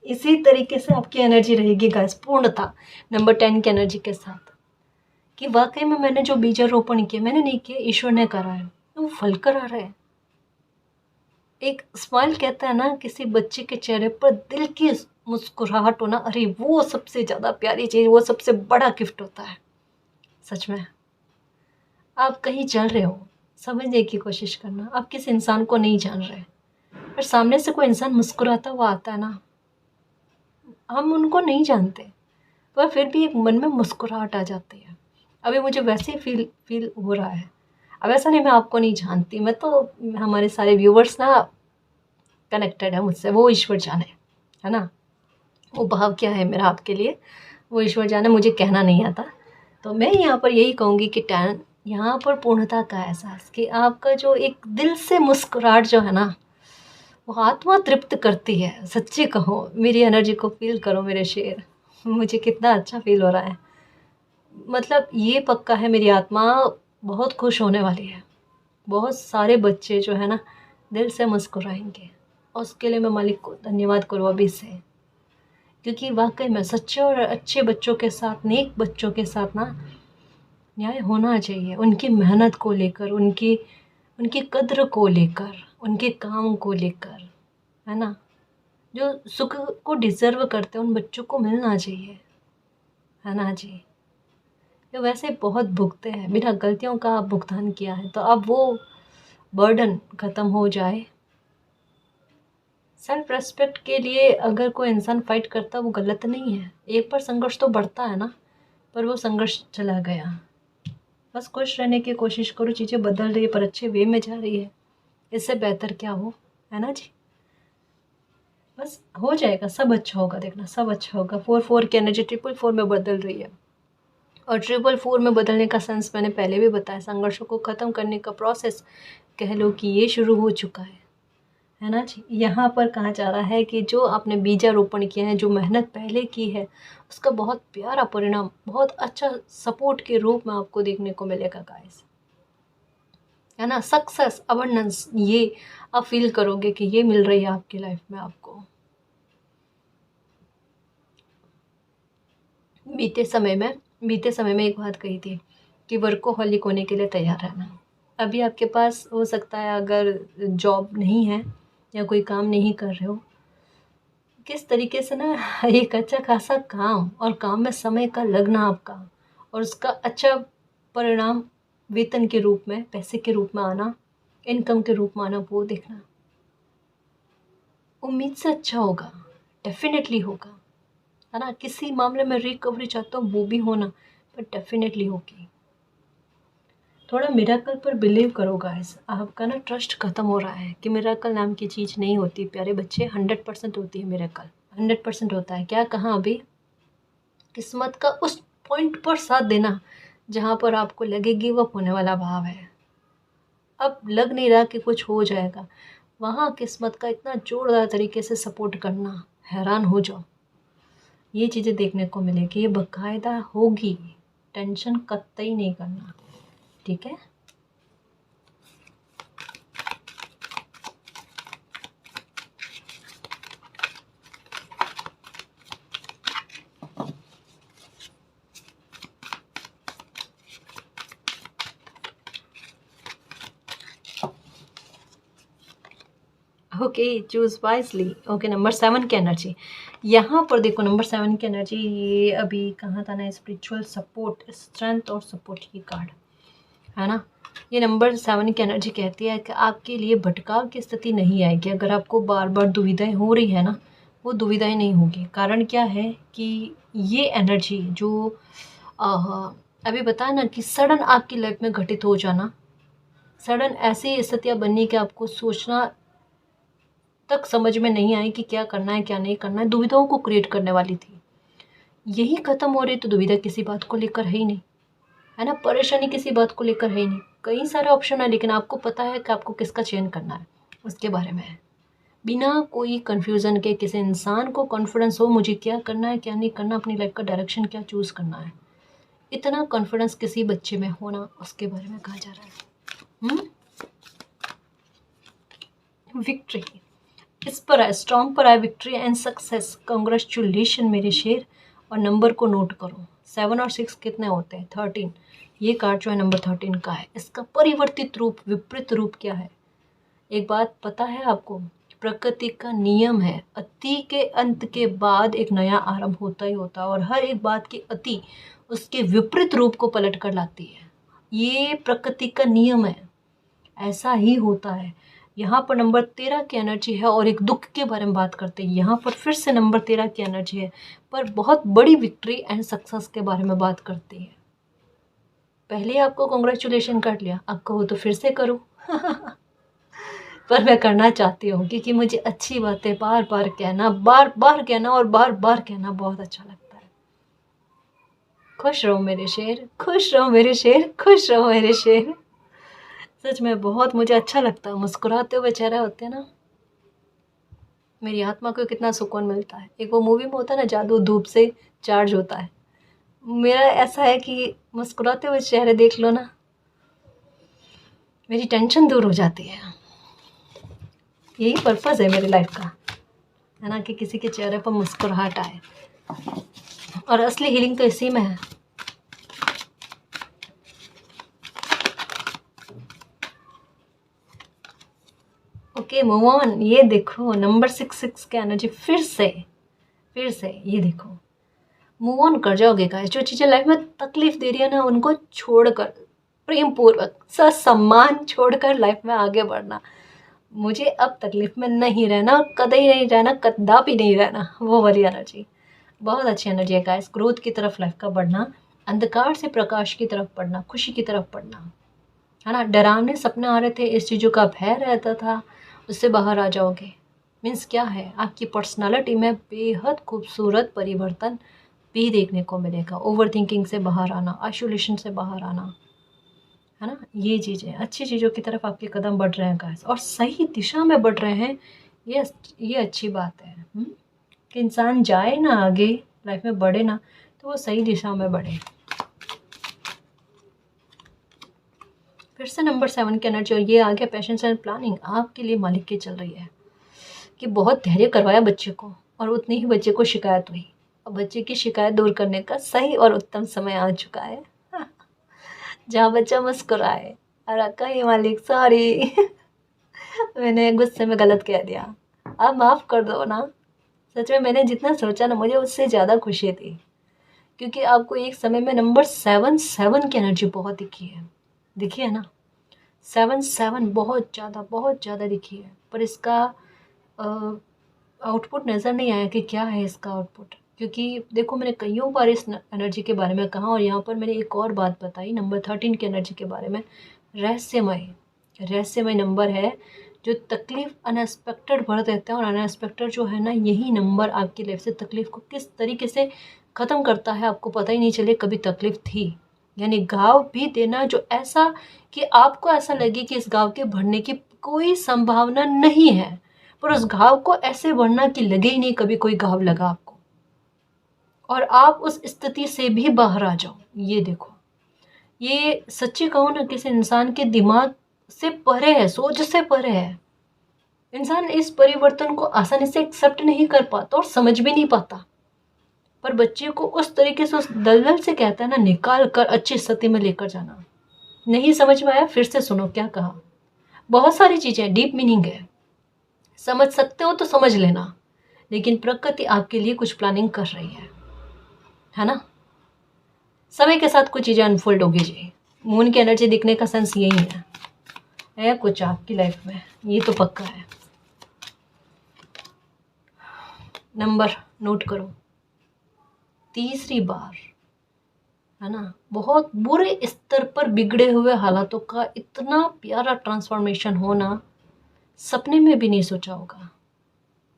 इसी तरीके से आपकी एनर्जी रहेगी गाइस, पूर्णता नंबर 10 की एनर्जी के साथ। कि वाकई में मैंने जो बीजारोपण किया, मैंने नहीं किया, ईश्वर ने करा है, तो वो फल कर आ रहा है। एक स्माइल कहता है ना किसी बच्चे के चेहरे पर दिल की मुस्कुराहट होना, अरे वो सबसे ज़्यादा प्यारी चीज़, वो सबसे बड़ा गिफ्ट होता है। सच में आप कहीं चल रहे हो, समझने की कोशिश करना, आप किस इंसान को नहीं जान रहे, पर सामने से कोई इंसान मुस्कुराता हुआ आता है ना, हम उनको नहीं जानते, पर फिर भी एक मन में मुस्कुराहट आ जाती है। अभी मुझे वैसे ही फील हो रहा है। अब ऐसा नहीं मैं आपको नहीं जानती, मैं तो, हमारे सारे व्यूवर्स ना कनेक्टेड है मुझसे, वो ईश्वर जाने, है ना। वो भाव क्या है मेरा आपके लिए, वो ईश्वर जाने, मुझे कहना नहीं आता। तो मैं यहाँ पर यही कहूँगी कि टैन यहाँ पर पूर्णता का एहसास, कि आपका जो एक दिल से मुस्कुराहट जो है ना, वो आत्मा तृप्त करती है। सच्ची कहो, मेरी एनर्जी को फील करो मेरे शेर, मुझे कितना अच्छा फील हो रहा है। मतलब ये पक्का है, मेरी आत्मा बहुत खुश होने वाली है। बहुत सारे बच्चे जो है ना दिल से मुस्कुराएंगे, और उसके लिए मैं मालिक को धन्यवाद करूँ अभी से। क्योंकि वाकई में सच्चे और अच्छे बच्चों के साथ, नेक बच्चों के साथ ना न्याय होना चाहिए। उनकी मेहनत को लेकर, उनकी उनकी कद्र को लेकर, उनके काम को लेकर, है ना। जो सुख को डिज़र्व करते हैं उन बच्चों को मिलना चाहिए, है ना जी। जो वैसे बहुत भुगते हैं, बिना गलतियों का आप भुगतान किया है, तो अब वो बर्डन ख़त्म हो जाए। सेल्फ रेस्पेक्ट के लिए अगर कोई इंसान फाइट करता, वो गलत नहीं है। एक बार संघर्ष तो बढ़ता है ना, पर वो संघर्ष चला गया। बस खुश रहने की कोशिश करो, चीज़ें बदल रही है पर अच्छे वे में जा रही है, इससे बेहतर क्या हो, है ना जी। बस हो जाएगा, सब अच्छा होगा, देखना सब अच्छा होगा। 4-4 की एनर्जी 4-4 में बदल रही है, और 4-4 में बदलने का सेंस मैंने पहले भी बताया। संघर्षों को ख़त्म करने का प्रोसेस कह लो कि ये शुरू हो चुका है ना जी। यहाँ पर कहा जा रहा है कि जो आपने बीजारोपण किया है, जो मेहनत पहले की है, उसका बहुत प्यारा परिणाम, बहुत अच्छा सपोर्ट के रूप में आपको देखने को मिलेगा गाइस, है ना। सक्सेस, अबंडेंस, ये आप फील करोगे कि ये मिल रही है आपकी लाइफ में आपको। बीते समय में एक बात कही थी कि वर्कोहॉलिक होने के लिए तैयार रहना। अभी आपके पास हो सकता है, अगर जॉब नहीं है या कोई काम नहीं कर रहे हो, किस तरीके से ना एक अच्छा खासा काम, और काम में समय का लगना आपका, और उसका अच्छा परिणाम वेतन के रूप में, पैसे के रूप में आना, इनकम के रूप माना वो देखना। उम्मीद से अच्छा होगा, डेफिनेटली होगा, है ना। किसी मामले में रिकवरी चाहता हूँ वो भी होना, पर डेफिनेटली होगी। थोड़ा मिराकल पर बिलीव करो गाइस। आपका ना ट्रस्ट खत्म हो रहा है कि मिराकल नाम की चीज़ नहीं होती प्यारे बच्चे। 100% होती है मिराकल, 100% होता है। क्या कहा अभी? किस्मत का उस पॉइंट पर साथ देना जहाँ पर आपको लगे गिव अप होने वाला भाव है, अब लग नहीं रहा कि कुछ हो जाएगा, वहाँ किस्मत का इतना जोरदार तरीके से सपोर्ट करना, हैरान हो जाओ। ये चीज़ें देखने को मिलेगी, ये बाकायदा होगी। टेंशन कतई नहीं करना, ठीक है। Okay, choose wisely. Okay, number 7 की एनर्जी यहाँ पर देखो। नंबर 7 की एनर्जी, ये अभी कहाँ था ना, स्पिरिचुअल सपोर्ट, स्ट्रेंथ और सपोर्ट की कार्ड है ना। ये नंबर 7 की एनर्जी कहती है कि आपके लिए भटकाव की स्थिति नहीं आएगी। अगर आपको बार बार दुविधाएं हो रही है ना, वो दुविधाएं नहीं होगी। कारण क्या है कि ये एनर्जी जो अभी बताया ना कि सडन आपकी लाइफ में घटित हो जाना, सडन ऐसी स्थितियाँ बननी कि आपको सोचना तक समझ में नहीं आई कि क्या करना है क्या नहीं करना है, दुविधाओं को क्रिएट करने वाली थी। यही खत्म हो रही, तो दुविधा किसी बात को लेकर है ही नहीं, है ना। परेशानी किसी बात को लेकर है ही नहीं। कई सारे ऑप्शन है, लेकिन आपको पता है कि आपको किसका चयन करना है, उसके बारे में है। बिना कोई कन्फ्यूज़न के किसी इंसान को कॉन्फिडेंस हो मुझे क्या करना है क्या नहीं करना, अपनी लाइफ का डायरेक्शन क्या चूज़ करना है, इतना कॉन्फिडेंस किसी बच्चे में होना, उसके बारे में कहा जा रहा है। विक्ट्री इस पर है, स्ट्रॉन्ग पर है, विक्ट्री एंड सक्सेस। कंग्रेचुलेशन मेरे शेर। और नंबर को नोट करो, 7 और 6 कितने होते हैं? 13। ये कार्ड जो है नंबर 13 का है। इसका परिवर्तित रूप, विपरीत रूप क्या है? एक बात पता है आपको, प्रकृति का नियम है, अति के अंत के बाद एक नया आरंभ होता ही होता है, और हर एक बात की अति उसके विपरीत रूप को पलट कर लाती है। ये प्रकृति का नियम है, ऐसा ही होता है। यहाँ पर नंबर 13 की एनर्जी है और एक दुख के बारे में बात करते हैं। यहाँ पर फिर से नंबर 13 की एनर्जी है, पर बहुत बड़ी विक्ट्री एंड सक्सेस के बारे में बात करती है। पहले आपको कॉन्ग्रेचुलेशन कर लिया, अब कहो तो फिर से करूँ पर मैं करना चाहती हूँ, क्योंकि मुझे अच्छी बातें बार बार कहना, बार बार कहना और बार बार कहना बहुत अच्छा लगता है। खुश रहो मेरे शेर, खुश रहो मेरे शेर, खुश रहो मेरे शेर। सच में बहुत मुझे अच्छा लगता है, मुस्कुराते हुए चेहरा होते हैं ना, मेरी आत्मा को कितना सुकून मिलता है। एक वो मूवी में होता है ना, जादू धूप से चार्ज होता है, मेरा ऐसा है कि मुस्कुराते हुए चेहरे देख लो ना, मेरी टेंशन दूर हो जाती है। यही पर्पज़ है मेरी लाइफ का, है ना, कि किसी के चेहरे पर मुस्कुराहट आए, और असली हीलिंग तो इसी में है। Okay, move on. ये देखो नंबर 6 की एनर्जी फिर से ये देखो, मूव ऑन कर जाओगे गाइस। जो चीज़ें लाइफ में तकलीफ दे रही है ना, उनको छोड़कर, प्रेम पूर्वक, सम्मान छोड़कर लाइफ में आगे बढ़ना। मुझे अब तकलीफ में नहीं रहना, कतई नहीं रहना, कदापि नहीं रहना, वो वाली एनर्जी बहुत अच्छी एनर्जी है गाइस। ग्रोथ की तरफ लाइफ का बढ़ना, अंधकार से प्रकाश की तरफ बढ़ना, खुशी की तरफ बढ़ना, है ना। डरावने सपने आ रहे थे, इस चीज़ों का भय रहता था, उससे बाहर आ जाओगे। मीन्स क्या है, आपकी पर्सनालिटी में बेहद खूबसूरत परिवर्तन भी देखने को मिलेगा। ओवर थिंकिंग से बाहर आना, आइसोलेशन से बाहर आना, है ना। ये चीज़ें, अच्छी चीज़ों की तरफ आपके कदम बढ़ रहे हैं गाइस, और सही दिशा में बढ़ रहे हैं। ये अच्छी बात है कि इंसान जाए ना आगे, लाइफ में बढ़े ना, तो वो सही दिशा में बढ़े। फिर से नंबर 7 की एनर्जी, और ये आ गया पेशेंस एंड प्लानिंग। आपके लिए मालिक की चल रही है कि बहुत धैर्य करवाया बच्चे को, और उतनी ही बच्चे को शिकायत हुई। अब बच्चे की शिकायत दूर करने का सही और उत्तम समय आ चुका है जहाँ बच्चा मुस्कुराए, अरे कहीं मालिक सॉरी मैंने गुस्से में गलत कह दिया, आप माफ़ कर दो ना। सच में मैंने जितना सोचा ना, मुझे उससे ज़्यादा खुशी थी, क्योंकि आपको एक समय में नंबर 7 की एनर्जी बहुत दिखी है ना। 7 बहुत ज़्यादा दिखी है, पर इसका आउटपुट नज़र नहीं आया कि क्या है इसका आउटपुट। क्योंकि देखो मैंने कईयों बार इस एनर्जी के बारे में कहा, और यहाँ पर मैंने एक और बात बताई नंबर 13 की एनर्जी के बारे में। रहस्यमय नंबर है जो तकलीफ़ अनएक्सपेक्टेड भर देता है, और अनएक्सपेक्टेड जो है ना, यही नंबर आपकी लाइफ से तकलीफ़ को किस तरीके से ख़त्म करता है आपको पता ही नहीं चले कभी तकलीफ़ थी। यानी घाव भी देना जो ऐसा कि आपको ऐसा लगे कि इस घाव के भरने की कोई संभावना नहीं है, पर उस घाव को ऐसे भरना कि लगे ही नहीं कभी कोई घाव लगा आपको, और आप उस स्थिति से भी बाहर आ जाओ। ये देखो, ये सच्ची कहूँ ना, किसी इंसान के दिमाग से परे है, सोच से परे है। इंसान इस परिवर्तन को आसानी से एक्सेप्ट नहीं कर पाता और समझ भी नहीं पाता, पर बच्चे को उस तरीके से उस दलदल से कहता है ना, निकाल कर अच्छी स्थिति में लेकर जाना। नहीं समझ में आया, फिर से सुनो क्या कहा। बहुत सारी चीज़ें डीप मीनिंग है, समझ सकते हो तो समझ लेना, लेकिन प्रकृति आपके लिए कुछ प्लानिंग कर रही है ना। समय के साथ कुछ चीज़ें अनफोल्ड होगी जी। मून की एनर्जी दिखने का सेंस यही है कुछ आपकी लाइफ में, ये तो पक्का है। नंबर नोट करो, तीसरी बार, है ना। बहुत बुरे स्तर पर बिगड़े हुए हालातों का इतना प्यारा ट्रांसफॉर्मेशन होना सपने में भी नहीं सोचा होगा।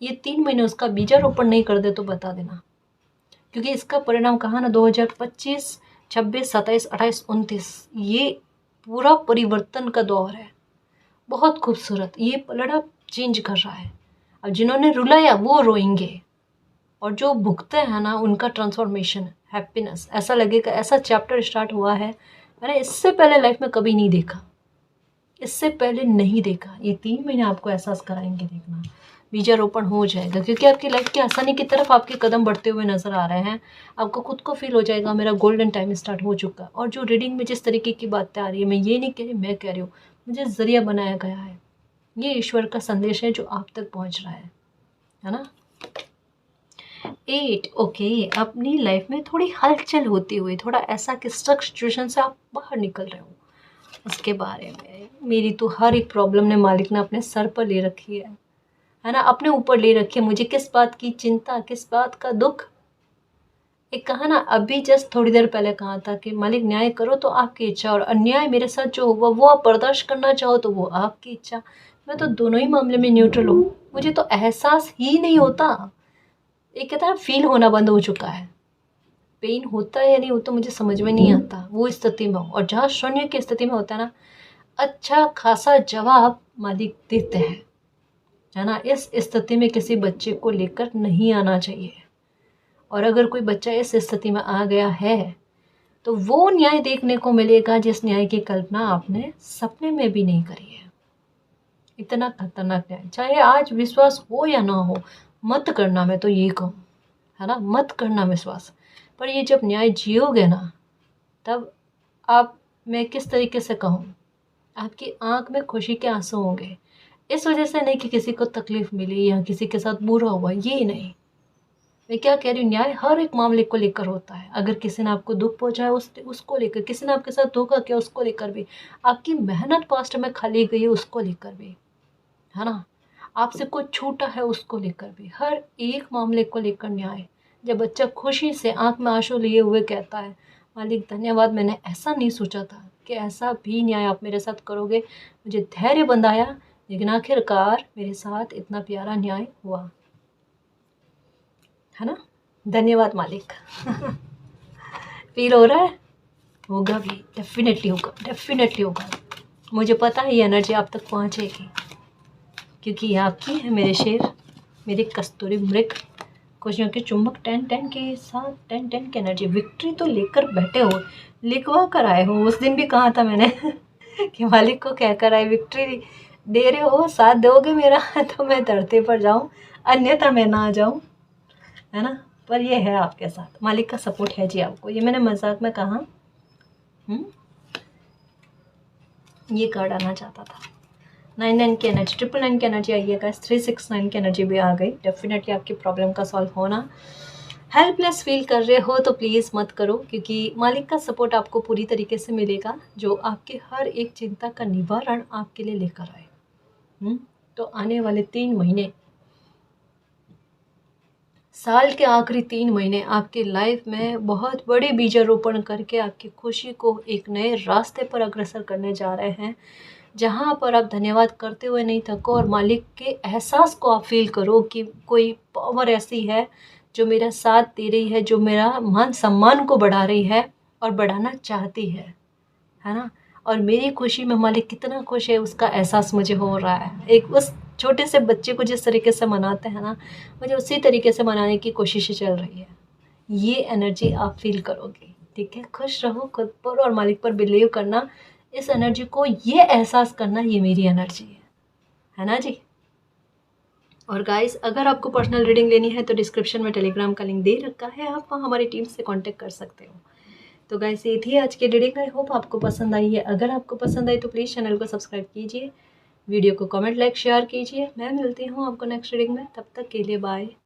ये 3 महीने उसका बीजारोपण नहीं कर दे तो बता देना, क्योंकि इसका परिणाम कहा ना 2025, 26, 27, 28, 29, ये पूरा परिवर्तन का दौर है। बहुत खूबसूरत, ये पलड़ा चेंज कर रहा है। अब जिन्होंने रुलाया वो रोएंगे, और जो भुगते हैं ना उनका ट्रांसफॉर्मेशन, हैप्पीनेस, ऐसा लगेगा ऐसा चैप्टर स्टार्ट हुआ है मैंने इससे पहले लाइफ में कभी नहीं देखा, इससे पहले नहीं देखा। ये 3 महीने आपको एहसास कराएंगे, देखना बीजारोपण हो जाएगा, क्योंकि आपकी लाइफ की आसानी की तरफ आपके कदम बढ़ते हुए नजर आ रहे हैं। आपको खुद को फील हो जाएगा मेरा गोल्डन टाइम स्टार्ट हो चुका। और जो रीडिंग में जिस तरीके की बातें आ रही है, मैं ये नहीं कह रही, मैं कह रही हूँ, मुझे जरिया बनाया गया है, ये ईश्वर का संदेश है जो आप तक पहुँच रहा है ना। 8 ओके, अपनी लाइफ में थोड़ी हलचल होती हुई, थोड़ा ऐसा कि स्ट्रक सिचुएशन से आप बाहर निकल रहे हो, उसके बारे में। मेरी तो हर एक प्रॉब्लम ने मालिक ने अपने सर पर ले रखी है ना, अपने ऊपर ले रखी है। मुझे किस बात की चिंता, किस बात का दुख। एक कहा ना, अभी जस्ट थोड़ी देर पहले कहा था कि मालिक न्याय करो तो आपकी इच्छा, और अन्याय मेरे साथ जो हुआ वो आप बर्दाश्त करना चाहो तो वो आपकी इच्छा। मैं तो दोनों ही मामले में न्यूट्रल हूँ, मुझे तो एहसास ही नहीं होता। एक कहता है फील होना बंद हो चुका है, पेन होता है या नहीं होता मुझे समझ में नहीं आता, वो स्थिति में हूँ। और जहाँ शून्य की स्थिति में होता है ना, अच्छा खासा जवाब मालिक देते हैं, है ना। इस स्थिति में किसी बच्चे को लेकर नहीं आना चाहिए, और अगर कोई बच्चा इस स्थिति में आ गया है तो वो न्याय देखने को मिलेगा जिस न्याय की कल्पना आपने सपने में भी नहीं करी है। इतना खतरनाक न्याय, चाहे आज विश्वास हो या ना हो, मत करना, मैं तो ये कहूँ, है ना, मत करना विश्वास। पर ये जब न्याय जियोगे ना, तब आप, मैं किस तरीके से कहूँ, आपकी आंख में खुशी के आंसू होंगे। इस वजह से नहीं कि किसी को तकलीफ मिली या किसी के साथ बुरा हुआ, ये नहीं। मैं क्या कह रही हूँ, न्याय हर एक मामले को लेकर होता है। अगर किसी ने आपको दुख पहुंचाया उसको लेकर, किसी ने आपके साथ धोखा किया उसको लेकर भी, आपकी मेहनत पास्ट में खाली गई है उसको लेकर भी, है ना, आपसे कुछ छूटा है उसको लेकर भी, हर एक मामले को लेकर न्याय। जब बच्चा खुशी से आंख में आंसू लिए हुए कहता है मालिक धन्यवाद, मैंने ऐसा नहीं सोचा था कि ऐसा भी न्याय आप मेरे साथ करोगे, मुझे धैर्य बंधाया, लेकिन आखिरकार मेरे साथ इतना प्यारा न्याय हुआ, है ना। धन्यवाद मालिक। फील हो रहा है, होगा भी, डेफिनेटली होगा, डेफिनेटली होगा। मुझे पता है ये एनर्जी आप तक पहुंचेगी, क्योंकि ये आपकी है मेरे शेर, मेरे कस्तूरी मृग, खुशियों के चुंबक 10-10 के साथ 10-10 की एनर्जी। विक्ट्री तो लेकर बैठे हो, लिखवा कर आए हो। उस दिन भी कहा था मैंने कि मालिक को कह कर आए विक्ट्री दे रहे हो, साथ दोगे मेरा तो मैं धरती पर जाऊं, अन्यथा मैं ना आ जाऊं, है ना। पर ये है आपके साथ, मालिक का सपोर्ट है जी आपको, ये मैंने मजाक में कहा। ये कार्ड आना चाहता था। 9-9 की एनर्जी, 999 की एनर्जी आई है गाइस, 369 की एनर्जी भी आ गई। डेफिनेटली आपकी प्रॉब्लम का सॉल्व होना हेल्पलेस फील कर रहे हो तो प्लीज़ मत करो, क्योंकि मालिक का सपोर्ट आपको पूरी तरीके से मिलेगा, जो आपके हर एक चिंता का निवारण आपके लिए लेकर आए। तो आने वाले 3 महीने, साल के आखिरी 3 महीने आपकी लाइफ में बहुत बड़े बीजारोपण करके आपकी खुशी को एक नए रास्ते पर अग्रसर करने जा रहे हैं, जहाँ पर आप धन्यवाद करते हुए नहीं थको और मालिक के एहसास को आप फील करो कि कोई पावर ऐसी है जो मेरा साथ दे रही है, जो मेरा मान सम्मान को बढ़ा रही है और बढ़ाना चाहती है ना। और मेरी खुशी में मालिक कितना खुश है उसका एहसास मुझे हो रहा है। एक उस छोटे से बच्चे को जिस तरीके से मनाते हैं ना, मुझे उसी तरीके से मनाने की कोशिशें चल रही है। ये एनर्जी आप फील करोगे, ठीक है। खुश रहो खुद पर और मालिक पर बिलीव करना, इस एनर्जी को ये एहसास करना, ये मेरी एनर्जी है ना जी। और गाइस, अगर आपको पर्सनल रीडिंग लेनी है तो डिस्क्रिप्शन में टेलीग्राम का लिंक दे रखा है, आप वहाँ हमारी टीम से कांटेक्ट कर सकते हो। तो गाइस, ये थी आज की रीडिंग। आई होप आपको पसंद आई है। अगर आपको पसंद आई तो प्लीज़ चैनल को सब्सक्राइब कीजिए, वीडियो को कमेंट लाइक शेयर कीजिए। मैं मिलती हूँ आपको नेक्स्ट रीडिंग में, तब तक के लिए बाय।